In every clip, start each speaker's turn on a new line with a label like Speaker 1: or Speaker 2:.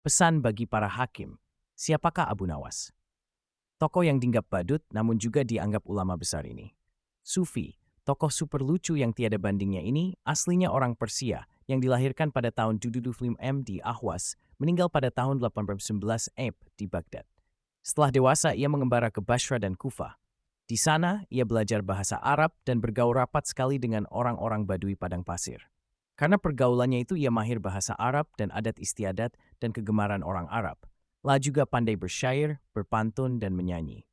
Speaker 1: Pesan bagi para hakim, siapakah Abu Nawas? Tokoh yang dinggap badut namun juga dianggap ulama besar ini. Sufi, tokoh super lucu yang tiada bandingnya ini aslinya orang Persia yang dilahirkan pada tahun 75 di Ahwas, meninggal pada tahun 1811 di Baghdad. Setelah dewasa ia mengembara ke Basra dan Kufah. Di sana ia belajar bahasa Arab dan bergaul rapat sekali dengan orang-orang Badui padang pasir. Karena pergaulannya itu ia mahir bahasa Arab dan adat istiadat dan kegemaran orang Arab. La juga pandai bersyair, berpantun, dan menyanyi.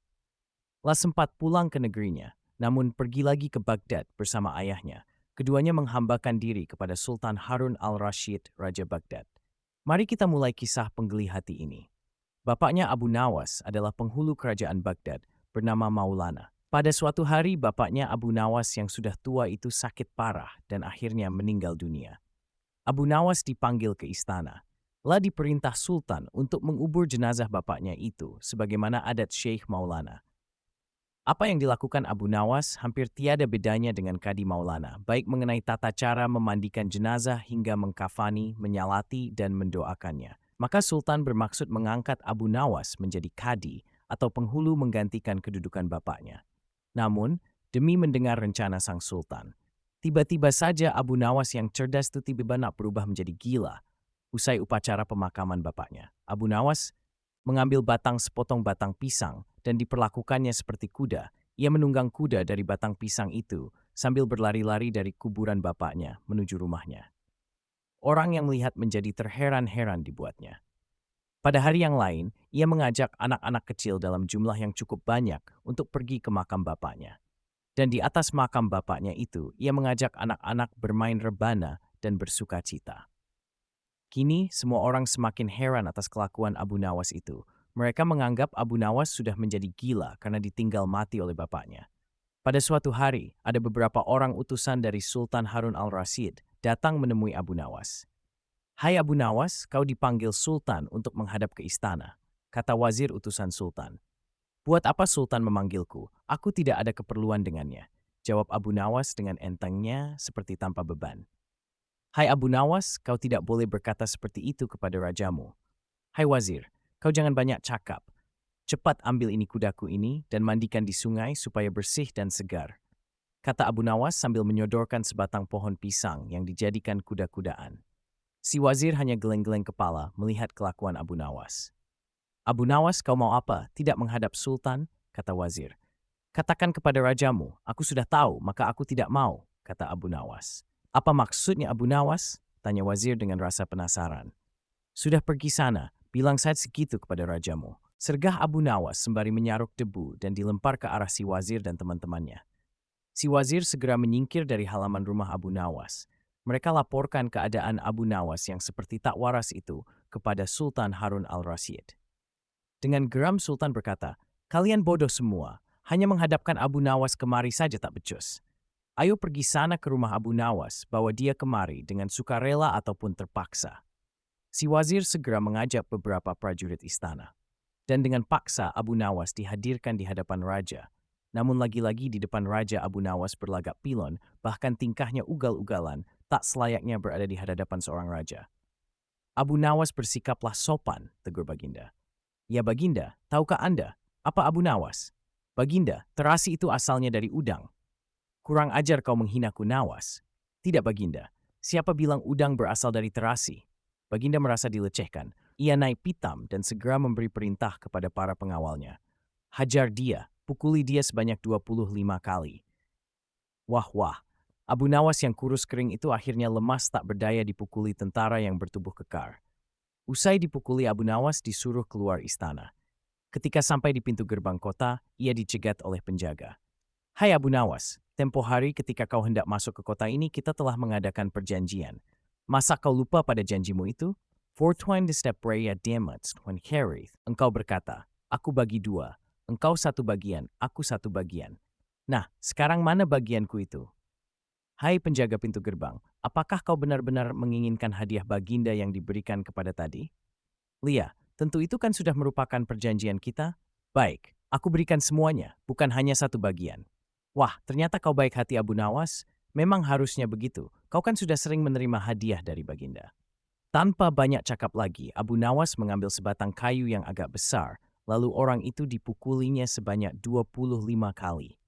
Speaker 1: La sempat pulang ke negerinya, namun pergi lagi ke Baghdad bersama ayahnya. Keduanya menghambakan diri kepada Sultan Harun al-Rashid, Raja Baghdad. Mari kita mulai kisah penggeli hati ini. Bapaknya Abu Nawas adalah penghulu kerajaan Baghdad bernama Maulana. Pada suatu hari bapaknya Abu Nawas yang sudah tua itu sakit parah dan akhirnya meninggal dunia. Abu Nawas dipanggil ke istana. La diperintah Sultan untuk mengubur jenazah bapaknya itu sebagaimana adat Syekh Maulana. Apa yang dilakukan Abu Nawas hampir tiada bedanya dengan Kadi Maulana, baik mengenai tata cara memandikan jenazah hingga mengkafani, menyalati, dan mendoakannya. Maka Sultan bermaksud mengangkat Abu Nawas menjadi Kadi atau penghulu menggantikan kedudukan bapaknya. Namun, demi mendengar rencana sang Sultan, tiba-tiba saja Abu Nawas yang cerdas itu tiba-tiba nak berubah menjadi gila. Usai upacara pemakaman bapaknya, Abu Nawas mengambil sepotong batang pisang dan diperlakukannya seperti kuda. Ia menunggang kuda dari batang pisang itu sambil berlari-lari dari kuburan bapaknya menuju rumahnya. Orang yang melihat menjadi terheran-heran dibuatnya. Pada hari yang lain, ia mengajak anak-anak kecil dalam jumlah yang cukup banyak untuk pergi ke makam bapaknya. Dan di atas makam bapaknya itu, ia mengajak anak-anak bermain rebana dan bersuka cita. Kini, semua orang semakin heran atas kelakuan Abu Nawas itu. Mereka menganggap Abu Nawas sudah menjadi gila karena ditinggal mati oleh bapaknya. Pada suatu hari, ada beberapa orang utusan dari Sultan Harun al-Rashid datang menemui Abu Nawas. "Hai Abu Nawas, kau dipanggil Sultan untuk menghadap ke istana," kata wazir utusan Sultan. "Buat apa Sultan memanggilku? Aku tidak ada keperluan dengannya," jawab Abu Nawas dengan entengnya seperti tanpa beban. "Hai Abu Nawas, kau tidak boleh berkata seperti itu kepada rajamu. Hai wazir, kau jangan banyak cakap. Cepat ambil ini kudaku ini dan mandikan di sungai supaya bersih dan segar," kata Abu Nawas sambil menyodorkan sebatang pohon pisang yang dijadikan kuda-kudaan. Si wazir hanya geleng-geleng kepala melihat kelakuan Abu Nawas. "Abu Nawas, kau mau apa? Tidak menghadap Sultan?" kata wazir. "Katakan kepada rajamu, aku sudah tahu, maka aku tidak mau," kata Abu Nawas. "Apa maksudnya Abu Nawas?" tanya wazir dengan rasa penasaran. "Sudah pergi sana, bilang saja segitu kepada rajamu," sergah Abu Nawas sembari menyaruk debu dan dilempar ke arah si wazir dan teman-temannya. Si wazir segera menyingkir dari halaman rumah Abu Nawas. Mereka laporkan keadaan Abu Nawas yang seperti tak waras itu kepada Sultan Harun al-Rashid. Dengan geram Sultan berkata, "Kalian bodoh semua, hanya menghadapkan Abu Nawas kemari saja tak becus. Ayo pergi sana ke rumah Abu Nawas, bawa dia kemari dengan sukarela ataupun terpaksa." Si wazir segera mengajak beberapa prajurit istana. Dan dengan paksa Abu Nawas dihadirkan di hadapan raja. Namun lagi-lagi di depan raja Abu Nawas berlagak pilon, bahkan tingkahnya ugal-ugalan, tak selayaknya berada di hadapan seorang raja. "Abu Nawas bersikaplah sopan," tegur Baginda. "Ya Baginda, tahukah Anda apa Abu Nawas?" "Baginda, terasi itu asalnya dari udang." "Kurang ajar kau menghinaku Nawas." "Tidak Baginda, siapa bilang udang berasal dari terasi?" Baginda merasa dilecehkan. Ia naik pitam dan segera memberi perintah kepada para pengawalnya. "Hajar dia, pukuli dia sebanyak 25 kali." Wah wah, Abu Nawas yang kurus kering itu akhirnya lemas tak berdaya dipukuli tentara yang bertubuh kekar. Usai dipukuli Abu Nawas disuruh keluar istana. Ketika sampai di pintu gerbang kota, ia dicegat oleh penjaga. "Hai Abu Nawas, tempo hari ketika kau hendak masuk ke kota ini kita telah mengadakan perjanjian. Masa kau lupa pada janjimu itu? Fortuin de step raya damage when carried." Engkau berkata, "Aku bagi dua, engkau satu bagian, aku satu bagian. Nah, sekarang mana bagianku itu?" "Hai penjaga pintu gerbang, apakah kau benar-benar menginginkan hadiah Baginda yang diberikan kepada tadi?" "Lia, tentu itu kan sudah merupakan perjanjian kita." "Baik, aku berikan semuanya, bukan hanya satu bagian." "Wah, ternyata kau baik hati Abu Nawas. Memang harusnya begitu. Kau kan sudah sering menerima hadiah dari Baginda." Tanpa banyak cakap lagi, Abu Nawas mengambil sebatang kayu yang agak besar, lalu orang itu dipukulinya sebanyak 25 kali.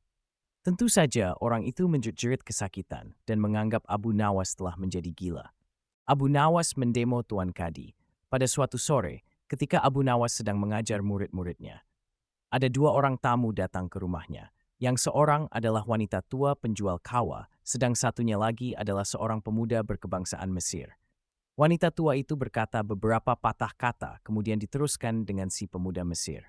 Speaker 1: Tentu saja orang itu menjerit-jerit kesakitan dan menganggap Abu Nawas telah menjadi gila. Abu Nawas mendemo Tuan Kadi. Pada suatu sore, ketika Abu Nawas sedang mengajar murid-muridnya, ada dua orang tamu datang ke rumahnya. Yang seorang adalah wanita tua penjual kawa, sedang satunya lagi adalah seorang pemuda berkebangsaan Mesir. Wanita tua itu berkata beberapa patah kata, kemudian diteruskan dengan si pemuda Mesir.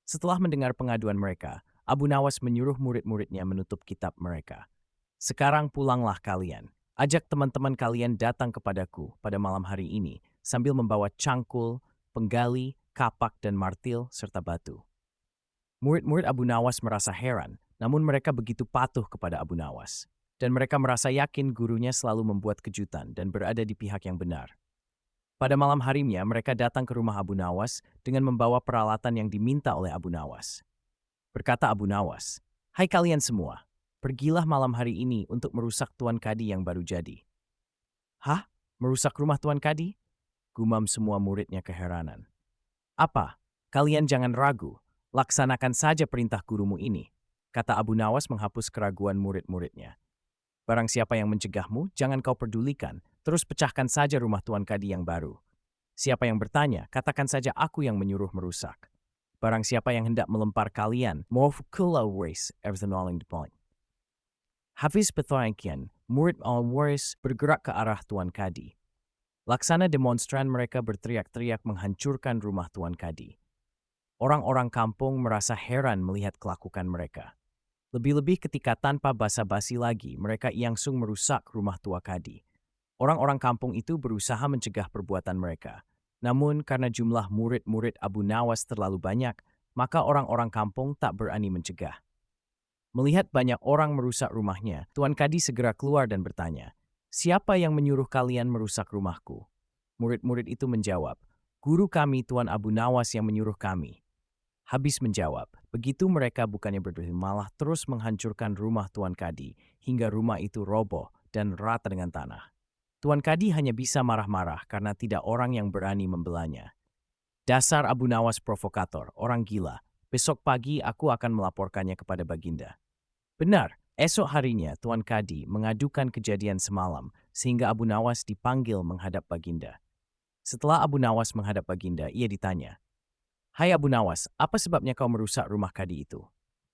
Speaker 1: Setelah mendengar pengaduan mereka, Abu Nawas menyuruh murid-muridnya menutup kitab mereka. Sekarang pulanglah kalian. Ajak teman-teman kalian datang kepadaku pada malam hari ini sambil membawa cangkul, penggali, kapak, dan martil serta batu. Murid-murid Abu Nawas merasa heran, namun mereka begitu patuh kepada Abu Nawas. Dan mereka merasa yakin gurunya selalu membuat kejutan dan berada di pihak yang benar. Pada malam harinya, mereka datang ke rumah Abu Nawas dengan membawa peralatan yang diminta oleh Abu Nawas. Berkata Abu Nawas, "Hai kalian semua, pergilah malam hari ini untuk merusak Tuan Kadi yang baru jadi." "Hah? Merusak rumah Tuan Kadi?" gumam semua muridnya keheranan. "Apa? Kalian jangan ragu. Laksanakan saja perintah gurumu ini," kata Abu Nawas menghapus keraguan murid-muridnya. "Barang siapa yang mencegahmu, jangan kau pedulikan. Terus pecahkan saja rumah Tuan Kadi yang baru. Siapa yang bertanya, katakan saja aku yang menyuruh merusak. Barang siapa yang hendak melempar kalian, mau kula waste everything all in the point." Hafiz Pethoankian, murid al-Waris bergerak ke arah Tuan Kadi. Laksana demonstran mereka berteriak-teriak menghancurkan rumah Tuan Kadi. Orang-orang kampung merasa heran melihat kelakukan mereka. Lebih-lebih ketika tanpa basa-basi lagi mereka langsung merusak rumah tua Kadi. Orang-orang kampung itu berusaha mencegah perbuatan mereka. Namun karena jumlah murid-murid Abu Nawas terlalu banyak, maka orang-orang kampung tak berani mencegah. Melihat banyak orang merusak rumahnya, Tuan Kadi segera keluar dan bertanya, "Siapa yang menyuruh kalian merusak rumahku?" Murid-murid itu menjawab, "Guru kami Tuan Abu Nawas yang menyuruh kami." Habis menjawab, begitu mereka bukannya berdiri malah terus menghancurkan rumah Tuan Kadi hingga rumah itu roboh dan rata dengan tanah. Tuan Kadi hanya bisa marah-marah karena tidak orang yang berani membelanya. "Dasar Abu Nawas provokator, orang gila. Besok pagi aku akan melaporkannya kepada Baginda." Benar, esok harinya Tuan Kadi mengadukan kejadian semalam sehingga Abu Nawas dipanggil menghadap Baginda. Setelah Abu Nawas menghadap Baginda, ia ditanya, "Hai Abu Nawas, apa sebabnya kau merusak rumah Kadi itu?"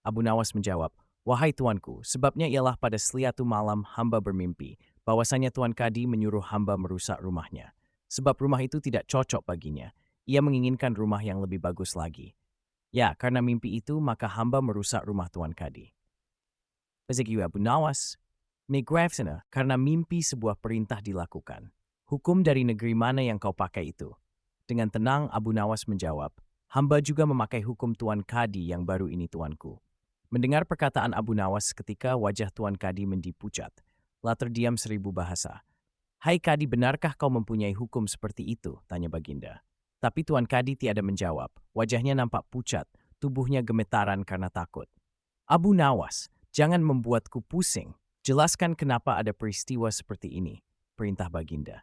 Speaker 1: Abu Nawas menjawab, "Wahai tuanku, sebabnya ialah pada seliatu malam hamba bermimpi bahwasanya Tuan Kadi menyuruh hamba merusak rumahnya. Sebab rumah itu tidak cocok baginya. Ia menginginkan rumah yang lebih bagus lagi. Ya, karena mimpi itu maka hamba merusak rumah Tuan Kadi." Begitu Abu Nawas, Migrafsena, karena mimpi sebuah perintah dilakukan. "Hukum dari negeri mana yang kau pakai itu?" Dengan tenang Abu Nawas menjawab, "Hamba juga memakai hukum Tuan Kadi yang baru ini tuanku." Mendengar perkataan Abu Nawas ketika wajah Tuan Kadi mendipucat, lah terdiam 1000 bahasa. "Hai Kadi, benarkah kau mempunyai hukum seperti itu?" tanya Baginda. Tapi Tuan Kadi tiada menjawab, wajahnya nampak pucat, tubuhnya gemetaran karena takut. "Abu Nawas, jangan membuatku pusing. Jelaskan kenapa ada peristiwa seperti ini," perintah Baginda.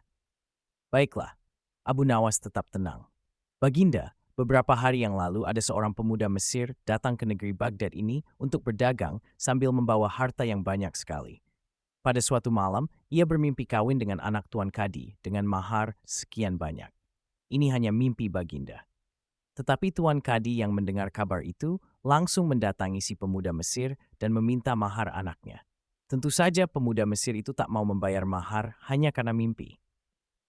Speaker 1: "Baiklah." Abu Nawas tetap tenang. "Baginda, beberapa hari yang lalu ada seorang pemuda Mesir datang ke negeri Baghdad ini untuk berdagang sambil membawa harta yang banyak sekali. Pada suatu malam, ia bermimpi kawin dengan anak Tuan Kadi dengan mahar sekian banyak. Ini hanya mimpi Baginda." Tetapi Tuan Kadi yang mendengar kabar itu langsung mendatangi si pemuda Mesir dan meminta mahar anaknya. Tentu saja pemuda Mesir itu tak mau membayar mahar hanya karena mimpi.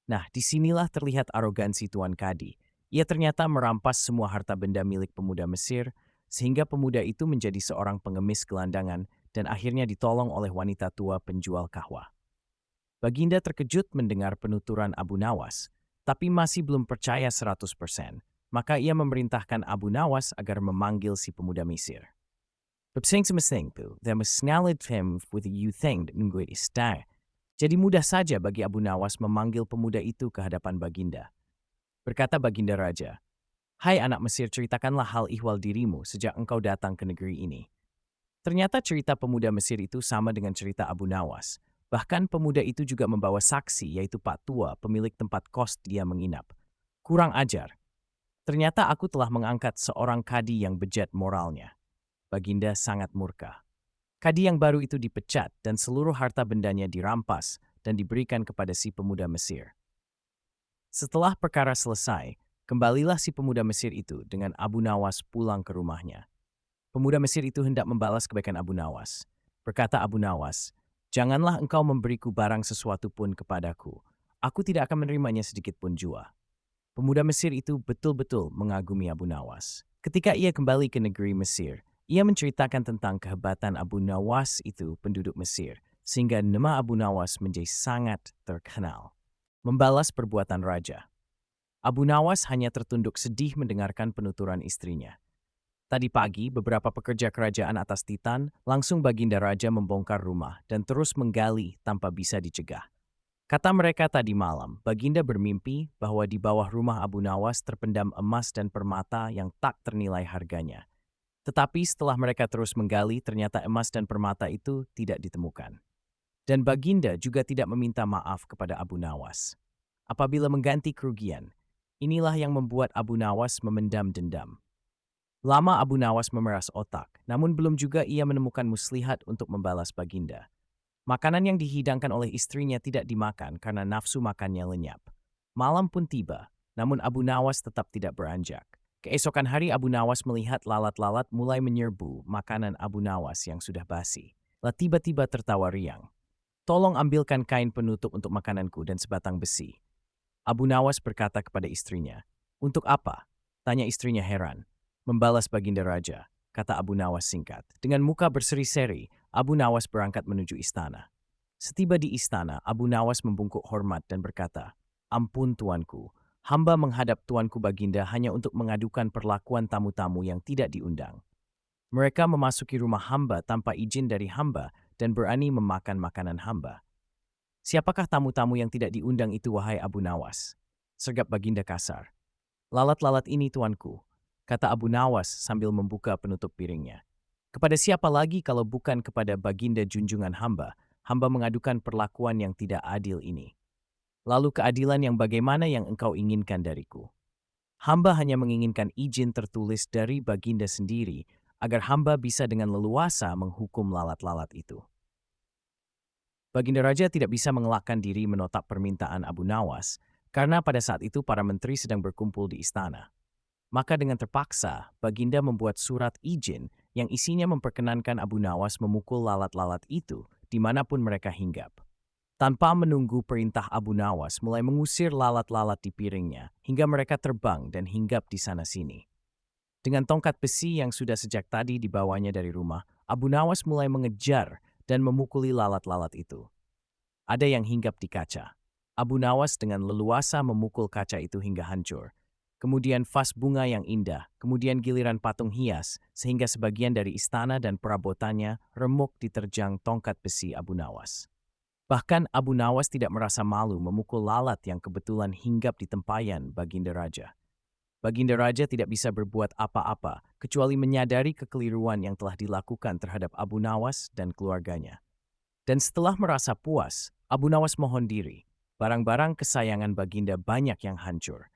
Speaker 1: Nah, disinilah terlihat arogansi Tuan Kadi. Ia ternyata merampas semua harta benda milik pemuda Mesir, sehingga pemuda itu menjadi seorang pengemis gelandangan dan akhirnya ditolong oleh wanita tua penjual kahwa. Baginda terkejut mendengar penuturan Abu Nawas, tapi masih belum percaya 100%. Maka ia memerintahkan Abu Nawas agar memanggil si pemuda Mesir. Pepsing-semesing tu, dia mesnalid him with you thing nungguit istai. Jadi mudah saja bagi Abu Nawas memanggil pemuda itu ke hadapan Baginda. Berkata Baginda Raja, "Hai anak Mesir, ceritakanlah hal ihwal dirimu sejak engkau datang ke negeri ini." Ternyata cerita pemuda Mesir itu sama dengan cerita Abu Nawas. Bahkan pemuda itu juga membawa saksi, yaitu Pak Tua, pemilik tempat kos dia menginap. Kurang ajar. Ternyata aku telah mengangkat seorang kadi yang bejat moralnya. Baginda sangat murka. Kadi yang baru itu dipecat dan seluruh harta bendanya dirampas dan diberikan kepada si pemuda Mesir. Setelah perkara selesai, kembalilah si pemuda Mesir itu dengan Abu Nawas pulang ke rumahnya. Pemuda Mesir itu hendak membalas kebaikan Abu Nawas. Berkata Abu Nawas, "Janganlah engkau memberiku barang sesuatu pun kepadaku. Aku tidak akan menerimanya sedikit pun jua." Pemuda Mesir itu betul-betul mengagumi Abu Nawas. Ketika ia kembali ke negeri Mesir, ia menceritakan tentang kehebatan Abu Nawas itu penduduk Mesir, sehingga nama Abu Nawas menjadi sangat terkenal. Membalas perbuatan raja. Abu Nawas hanya tertunduk sedih mendengarkan penuturan istrinya. Tadi pagi, beberapa pekerja kerajaan atas Titan langsung Baginda Raja membongkar rumah dan terus menggali tanpa bisa dicegah. Kata mereka tadi malam, Baginda bermimpi bahwa di bawah rumah Abu Nawas terpendam emas dan permata yang tak ternilai harganya. Tetapi setelah mereka terus menggali, ternyata emas dan permata itu tidak ditemukan. Dan Baginda juga tidak meminta maaf kepada Abu Nawas. Apabila mengganti kerugian, inilah yang membuat Abu Nawas memendam dendam. Lama Abu Nawas memeras otak, namun belum juga ia menemukan muslihat untuk membalas Baginda. Makanan yang dihidangkan oleh istrinya tidak dimakan karena nafsu makannya lenyap. Malam pun tiba, namun Abu Nawas tetap tidak beranjak. Keesokan hari Abu Nawas melihat lalat-lalat mulai menyerbu makanan Abu Nawas yang sudah basi. Lalu tiba-tiba tertawa riang. "Tolong ambilkan kain penutup untuk makananku dan sebatang besi." Abu Nawas berkata kepada istrinya. "Untuk apa?" Tanya istrinya heran. "Membalas Baginda Raja," kata Abu Nawas singkat. Dengan muka berseri-seri, Abu Nawas berangkat menuju istana. Setiba di istana, Abu Nawas membungkuk hormat dan berkata, "Ampun tuanku, hamba menghadap tuanku Baginda hanya untuk mengadukan perlakuan tamu-tamu yang tidak diundang. Mereka memasuki rumah hamba tanpa izin dari hamba dan berani memakan makanan hamba." "Siapakah tamu-tamu yang tidak diundang itu, wahai Abu Nawas?" sergap Baginda kasar. "Lalat-lalat ini tuanku," kata Abu Nawas sambil membuka penutup piringnya. "Kepada siapa lagi kalau bukan kepada Baginda junjungan hamba mengadukan perlakuan yang tidak adil ini. Lalu keadilan yang bagaimana yang engkau inginkan dariku? Hamba hanya menginginkan izin tertulis dari Baginda sendiri agar hamba bisa dengan leluasa menghukum lalat-lalat itu." Baginda Raja tidak bisa mengelakkan diri menotap permintaan Abu Nawas karena pada saat itu para menteri sedang berkumpul di istana. Maka dengan terpaksa, Baginda membuat surat izin yang isinya memperkenankan Abu Nawas memukul lalat-lalat itu dimanapun mereka hinggap. Tanpa menunggu perintah Abu Nawas mulai mengusir lalat-lalat di piringnya hingga mereka terbang dan hinggap di sana-sini. Dengan tongkat besi yang sudah sejak tadi dibawanya dari rumah, Abu Nawas mulai mengejar dan memukuli lalat-lalat itu. Ada yang hinggap di kaca. Abu Nawas dengan leluasa memukul kaca itu hingga hancur. Kemudian vas bunga yang indah, kemudian giliran patung hias, sehingga sebagian dari istana dan perabotannya remuk diterjang tongkat besi Abu Nawas. Bahkan Abu Nawas tidak merasa malu memukul lalat yang kebetulan hinggap di tempayan Baginda Raja. Baginda Raja tidak bisa berbuat apa-apa kecuali menyadari kekeliruan yang telah dilakukan terhadap Abu Nawas dan keluarganya. Dan setelah merasa puas, Abu Nawas mohon diri. Barang-barang kesayangan Baginda banyak yang hancur.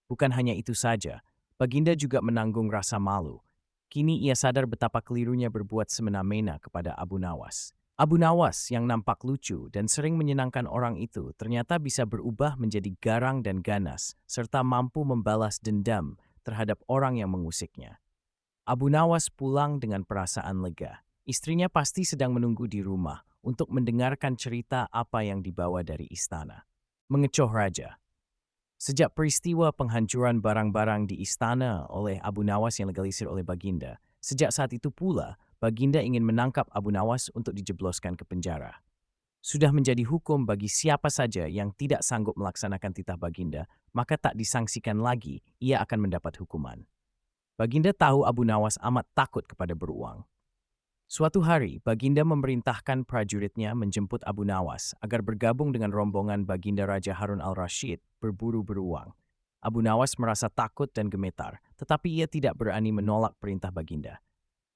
Speaker 1: Bukan hanya itu saja, Baginda juga menanggung rasa malu. Kini ia sadar betapa kelirunya berbuat semena-mena kepada Abu Nawas. Abu Nawas yang nampak lucu dan sering menyenangkan orang itu ternyata bisa berubah menjadi garang dan ganas, serta mampu membalas dendam terhadap orang yang mengusiknya. Abu Nawas pulang dengan perasaan lega. Istrinya pasti sedang menunggu di rumah untuk mendengarkan cerita apa yang dibawa dari istana. Mengecoh Raja. Sejak peristiwa penghancuran barang-barang di istana oleh Abu Nawas yang legalisir oleh Baginda, sejak saat itu pula Baginda ingin menangkap Abu Nawas untuk dijebloskan ke penjara. Sudah menjadi hukum bagi siapa saja yang tidak sanggup melaksanakan titah Baginda, maka tak disangsikan lagi ia akan mendapat hukuman. Baginda tahu Abu Nawas amat takut kepada beruang. Suatu hari, Baginda memerintahkan prajuritnya menjemput Abu Nawas agar bergabung dengan rombongan Baginda Raja Harun al-Rashid berburu beruang. Abu Nawas merasa takut dan gemetar, tetapi ia tidak berani menolak perintah Baginda.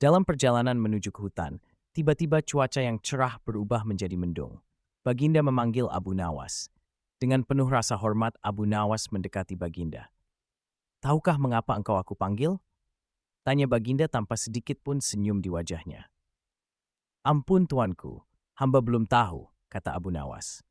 Speaker 1: Dalam perjalanan menuju ke hutan, tiba-tiba cuaca yang cerah berubah menjadi mendung. Baginda memanggil Abu Nawas. Dengan penuh rasa hormat, Abu Nawas mendekati Baginda. "Tahukah mengapa engkau aku panggil?" tanya Baginda tanpa sedikit pun senyum di wajahnya. "Ampun tuanku, hamba belum tahu," kata Abu Nawas.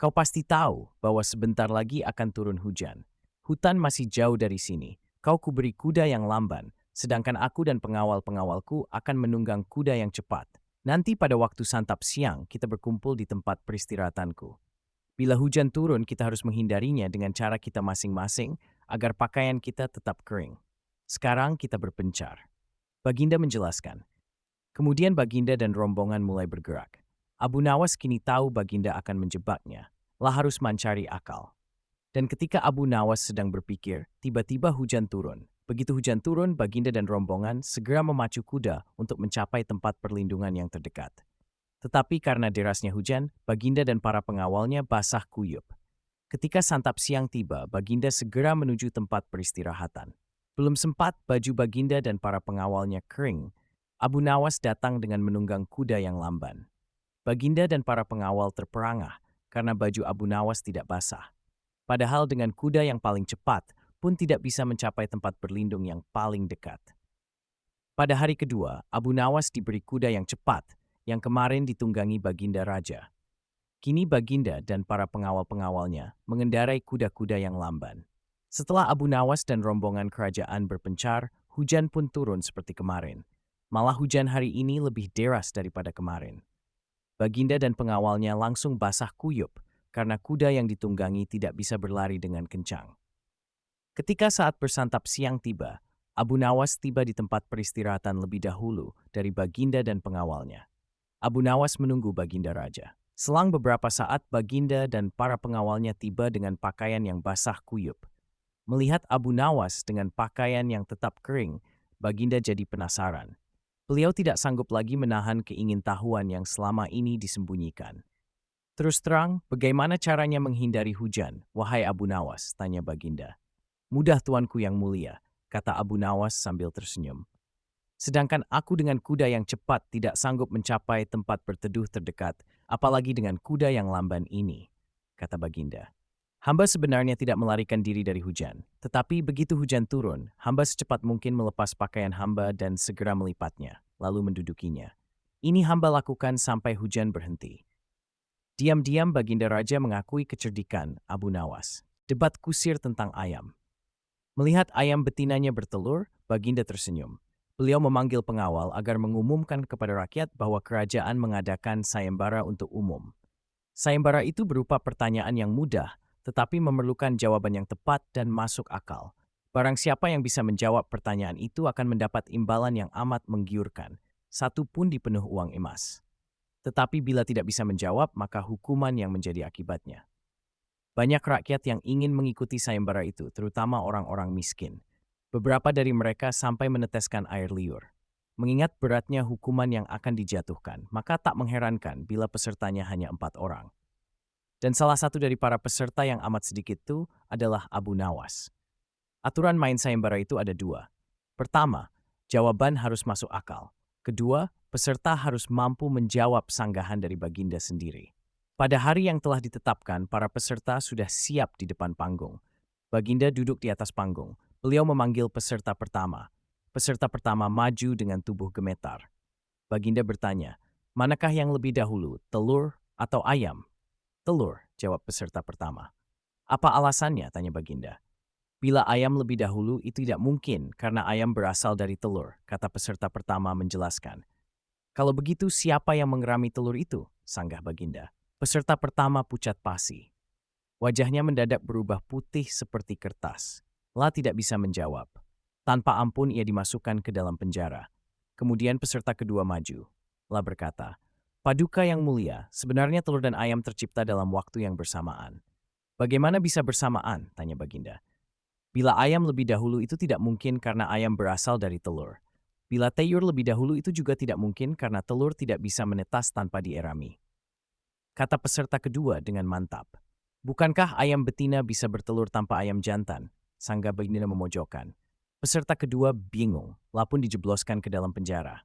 Speaker 1: "Kau pasti tahu bahwa sebentar lagi akan turun hujan. Hutan masih jauh dari sini. Kau kuberi kuda yang lamban, sedangkan aku dan pengawal-pengawalku akan menunggang kuda yang cepat. Nanti pada waktu santap siang kita berkumpul di tempat peristirahatanku. Bila hujan turun, kita harus menghindarinya dengan cara kita masing-masing agar pakaian kita tetap kering. Sekarang kita berpencar." Baginda menjelaskan. Kemudian Baginda dan rombongan mulai bergerak. Abu Nawas kini tahu Baginda akan menjebaknya. Lah harus mencari akal. Dan ketika Abu Nawas sedang berpikir, tiba-tiba hujan turun. Begitu hujan turun, Baginda dan rombongan segera memacu kuda untuk mencapai tempat perlindungan yang terdekat. Tetapi karena derasnya hujan, Baginda dan para pengawalnya basah kuyup. Ketika santap siang tiba, Baginda segera menuju tempat peristirahatan. Belum sempat baju Baginda dan para pengawalnya kering, Abu Nawas datang dengan menunggang kuda yang lamban. Baginda dan para pengawal terperangah karena baju Abu Nawas tidak basah. Padahal dengan kuda yang paling cepat pun tidak bisa mencapai tempat berlindung yang paling dekat. Pada hari kedua, Abu Nawas diberi kuda yang cepat, yang kemarin ditunggangi Baginda Raja. Kini Baginda dan para pengawal-pengawalnya mengendarai kuda-kuda yang lamban. Setelah Abu Nawas dan rombongan kerajaan berpencar, hujan pun turun seperti kemarin. Malah hujan hari ini lebih deras daripada kemarin. Baginda dan pengawalnya langsung basah kuyup karena kuda yang ditunggangi tidak bisa berlari dengan kencang. Ketika saat bersantap siang tiba, Abu Nawas tiba di tempat peristirahatan lebih dahulu dari Baginda dan pengawalnya. Abu Nawas menunggu Baginda Raja. Selang beberapa saat, Baginda dan para pengawalnya tiba dengan pakaian yang basah kuyup. Melihat Abu Nawas dengan pakaian yang tetap kering, Baginda jadi penasaran. Beliau tidak sanggup lagi menahan keingintahuan yang selama ini disembunyikan. "Terus terang, bagaimana caranya menghindari hujan, wahai Abu Nawas?" tanya Baginda. "Mudah tuanku yang mulia," kata Abu Nawas sambil tersenyum. "Sedangkan aku dengan kuda yang cepat tidak sanggup mencapai tempat berteduh terdekat, apalagi dengan kuda yang lamban ini," kata Baginda. "Hamba sebenarnya tidak melarikan diri dari hujan, tetapi begitu hujan turun, hamba secepat mungkin melepas pakaian hamba dan segera melipatnya, lalu mendudukinya. Ini hamba lakukan sampai hujan berhenti." Diam-diam Baginda Raja mengakui kecerdikan Abu Nawas. Debat kusir tentang ayam. Melihat ayam betinanya bertelur, Baginda tersenyum. Beliau memanggil pengawal agar mengumumkan kepada rakyat bahwa kerajaan mengadakan sayembara untuk umum. Sayembara itu berupa pertanyaan yang mudah, tetapi memerlukan jawaban yang tepat dan masuk akal. Barang siapa yang bisa menjawab pertanyaan itu akan mendapat imbalan yang amat menggiurkan, satu pun dipenuh uang emas. Tetapi bila tidak bisa menjawab, maka hukuman yang menjadi akibatnya. Banyak rakyat yang ingin mengikuti sayembara itu, terutama orang-orang miskin. Beberapa dari mereka sampai meneteskan air liur. Mengingat beratnya hukuman yang akan dijatuhkan, maka tak mengherankan bila pesertanya hanya 4 orang. Dan salah satu dari para peserta yang amat sedikit itu adalah Abu Nawas. Aturan main sayembara itu ada 2. Pertama, jawaban harus masuk akal. Kedua, peserta harus mampu menjawab sanggahan dari Baginda sendiri. Pada hari yang telah ditetapkan, para peserta sudah siap di depan panggung. Baginda duduk di atas panggung. Beliau memanggil peserta pertama. Peserta pertama maju dengan tubuh gemetar. Baginda bertanya, "Manakah yang lebih dahulu, telur atau ayam?" "Telur," jawab peserta pertama. "Apa alasannya?" tanya Baginda. "Bila ayam lebih dahulu itu tidak mungkin karena ayam berasal dari telur," kata peserta pertama menjelaskan. "Kalau begitu siapa yang mengerami telur itu?" sanggah Baginda. Peserta pertama pucat pasi. Wajahnya mendadak berubah putih seperti kertas. Lah tidak bisa menjawab. Tanpa ampun ia dimasukkan ke dalam penjara. Kemudian peserta kedua maju. Lah berkata, "Paduka yang mulia, sebenarnya telur dan ayam tercipta dalam waktu yang bersamaan." "Bagaimana bisa bersamaan?" tanya Baginda. "Bila ayam lebih dahulu itu tidak mungkin karena ayam berasal dari telur. Bila telur lebih dahulu itu juga tidak mungkin karena telur tidak bisa menetas tanpa dierami." Kata peserta kedua dengan mantap. "Bukankah ayam betina bisa bertelur tanpa ayam jantan?" sanggah Baginda memojokkan. Peserta kedua bingung, lah pun dijebloskan ke dalam penjara.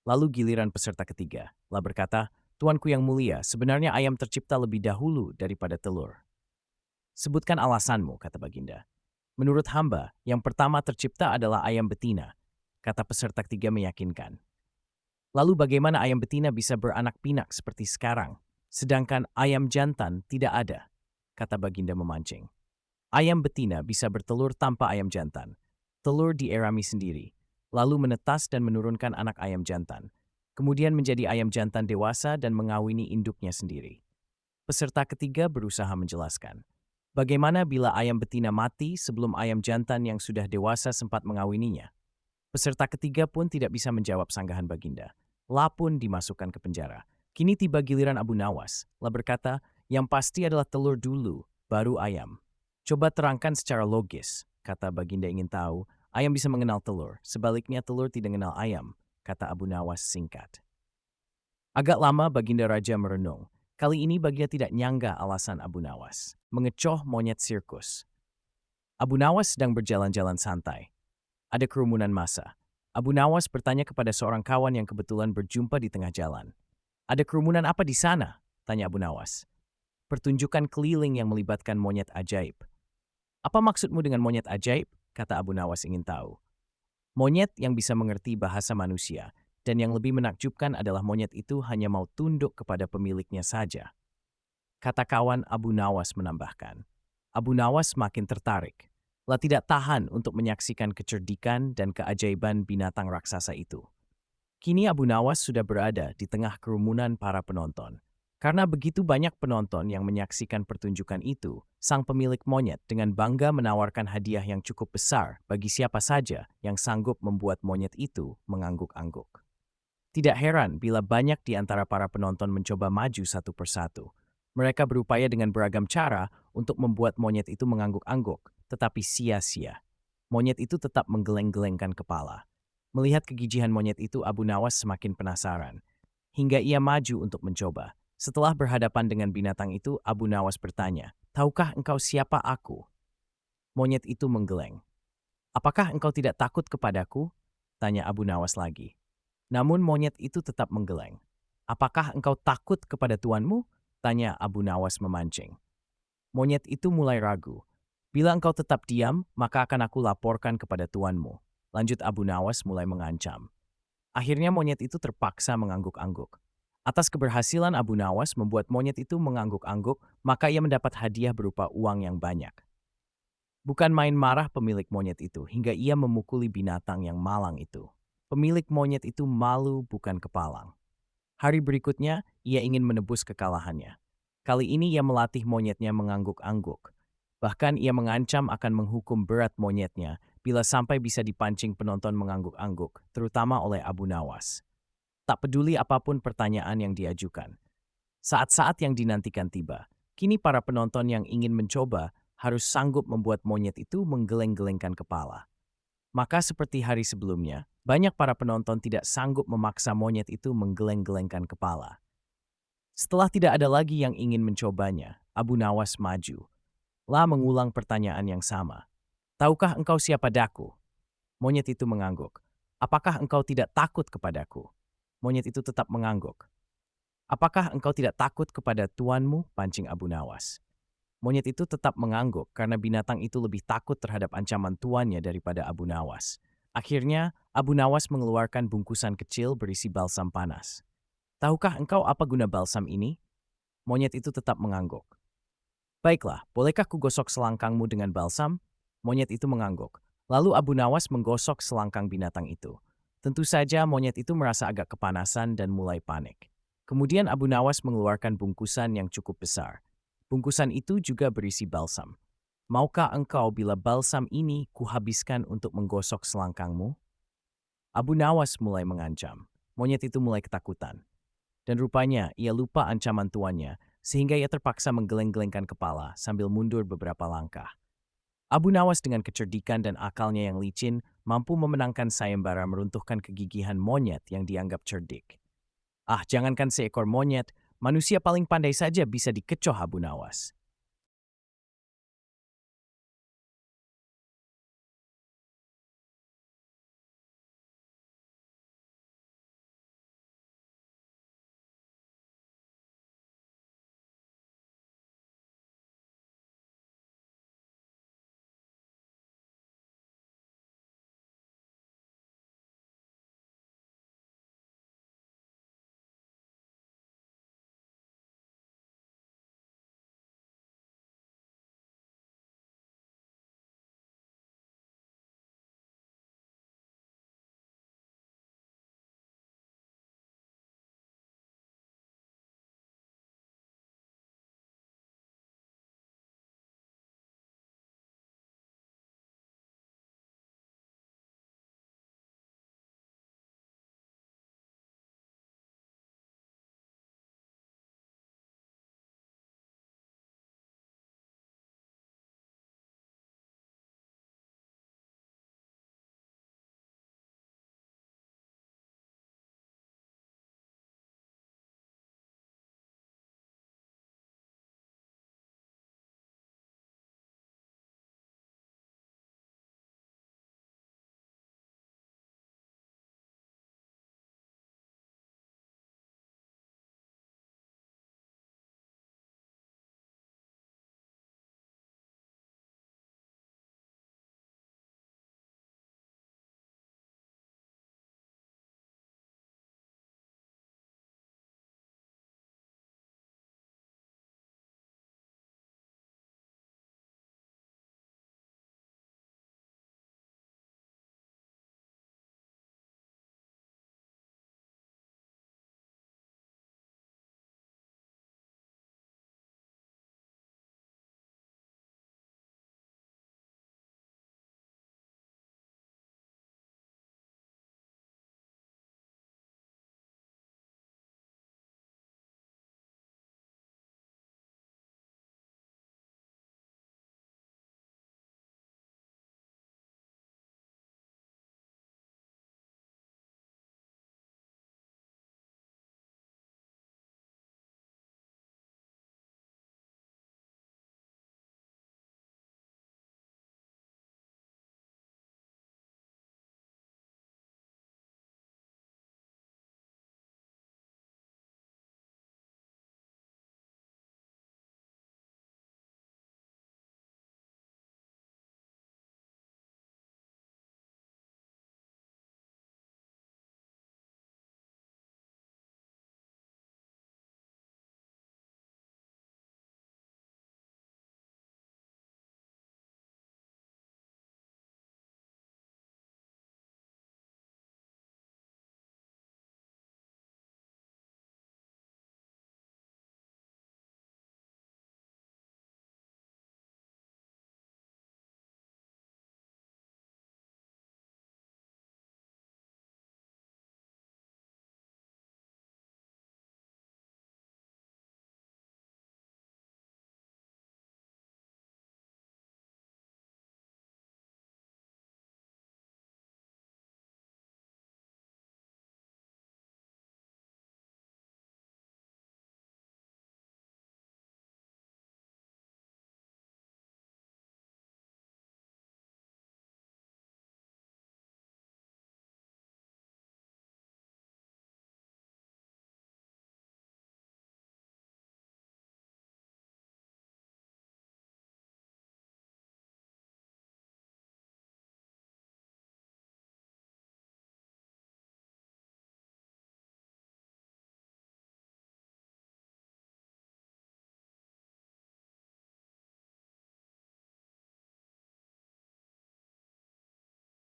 Speaker 1: Lalu giliran peserta ketiga, lah berkata, Tuanku yang mulia, sebenarnya ayam tercipta lebih dahulu daripada telur. Sebutkan alasanmu, kata Baginda. Menurut hamba, yang pertama tercipta adalah ayam betina, kata peserta ketiga meyakinkan. Lalu bagaimana ayam betina bisa beranak pinak seperti sekarang, sedangkan ayam jantan tidak ada, kata Baginda memancing. Ayam betina bisa bertelur tanpa ayam jantan. Telur dierami sendiri, lalu menetas dan menurunkan anak ayam jantan. Kemudian menjadi ayam jantan dewasa dan mengawini induknya sendiri. Peserta ketiga berusaha menjelaskan. Bagaimana bila ayam betina mati sebelum ayam jantan yang sudah dewasa sempat mengawininya? Peserta ketiga pun tidak bisa menjawab sanggahan Baginda. La pun dimasukkan ke penjara. Kini tiba giliran Abu Nawas. La berkata, yang pasti adalah telur dulu, baru ayam. Coba terangkan secara logis, kata Baginda ingin tahu. Ayam bisa mengenal telur, sebaliknya telur tidak mengenal ayam, kata Abu Nawas singkat. Agak lama Baginda Raja merenung. Kali ini Baginda tidak nyangga alasan Abu Nawas. Mengecoh monyet sirkus. Abu Nawas sedang berjalan-jalan santai. Ada kerumunan massa. Abu Nawas bertanya kepada seorang kawan yang kebetulan berjumpa di tengah jalan. Ada kerumunan apa di sana? Tanya Abu Nawas. Pertunjukan keliling yang melibatkan monyet ajaib. Apa maksudmu dengan monyet ajaib? Kata Abu Nawas ingin tahu. Monyet yang bisa mengerti bahasa manusia, dan yang lebih menakjubkan adalah monyet itu hanya mau tunduk kepada pemiliknya saja. Kata kawan Abu Nawas menambahkan. Abu Nawas makin tertarik. La tidak tahan untuk menyaksikan kecerdikan dan keajaiban binatang raksasa itu. Kini Abu Nawas sudah berada di tengah kerumunan para penonton. Karena begitu banyak penonton yang menyaksikan pertunjukan itu, sang pemilik monyet dengan bangga menawarkan hadiah yang cukup besar bagi siapa saja yang sanggup membuat monyet itu mengangguk-angguk. Tidak heran bila banyak di antara para penonton mencoba maju satu persatu. Mereka berupaya dengan beragam cara untuk membuat monyet itu mengangguk-angguk, tetapi sia-sia. Monyet itu tetap menggeleng-gelengkan kepala. Melihat kegigihan monyet itu, Abu Nawas semakin penasaran. Hingga ia maju untuk mencoba. Setelah berhadapan dengan binatang itu, Abu Nawas bertanya, "Tahukah engkau siapa aku?" Monyet itu menggeleng. "Apakah engkau tidak takut kepadaku?" Tanya Abu Nawas lagi. Namun monyet itu tetap menggeleng. "Apakah engkau takut kepada tuanmu?" Tanya Abu Nawas memancing. Monyet itu mulai ragu. "Bila engkau tetap diam, maka akan aku laporkan kepada tuanmu." Lanjut Abu Nawas mulai mengancam. Akhirnya monyet itu terpaksa mengangguk-angguk. Atas keberhasilan Abu Nawas membuat monyet itu mengangguk-angguk, maka ia mendapat hadiah berupa uang yang banyak. Bukan main marah pemilik monyet itu hingga ia memukuli binatang yang malang itu. Pemilik monyet itu malu bukan kepalang. Hari berikutnya, ia ingin menebus kekalahannya. Kali ini ia melatih monyetnya mengangguk-angguk. Bahkan ia mengancam akan menghukum berat monyetnya bila sampai bisa dipancing penonton mengangguk-angguk, terutama oleh Abu Nawas. Tak peduli apapun pertanyaan yang diajukan. Saat-saat yang dinantikan tiba, kini para penonton yang ingin mencoba harus sanggup membuat monyet itu menggeleng-gelengkan kepala. Maka seperti hari sebelumnya, banyak para penonton tidak sanggup memaksa monyet itu menggeleng-gelengkan kepala. Setelah tidak ada lagi yang ingin mencobanya, Abu Nawas maju. La mengulang pertanyaan yang sama. "Tahukah engkau siapa daku?" Monyet itu mengangguk. "Apakah engkau tidak takut kepadaku?" Monyet itu tetap mengangguk. "Apakah engkau tidak takut kepada tuanmu?" pancing Abu Nawas. Monyet itu tetap mengangguk karena binatang itu lebih takut terhadap ancaman tuannya daripada Abu Nawas. Akhirnya, Abu Nawas mengeluarkan bungkusan kecil berisi balsam panas. "Tahukah engkau apa guna balsam ini?" Monyet itu tetap mengangguk. "Baiklah, bolehkah kugosok selangkangmu dengan balsam?" Monyet itu mengangguk. Lalu Abu Nawas menggosok selangkang binatang itu. Tentu saja monyet itu merasa agak kepanasan dan mulai panik. Kemudian Abu Nawas mengeluarkan bungkusan yang cukup besar. Bungkusan itu juga berisi balsam. "Maukah engkau bila balsam ini kuhabiskan untuk menggosok selangkangmu?" Abu Nawas mulai mengancam. Monyet itu mulai ketakutan. Dan rupanya ia lupa ancaman tuannya, sehingga ia terpaksa menggeleng-gelengkan kepala sambil mundur beberapa langkah. Abu Nawas dengan kecerdikan dan akalnya yang licin mampu memenangkan sayembara meruntuhkan kegigihan monyet yang dianggap cerdik. Jangankan seekor monyet, manusia paling pandai saja bisa dikecoh Abu Nawas.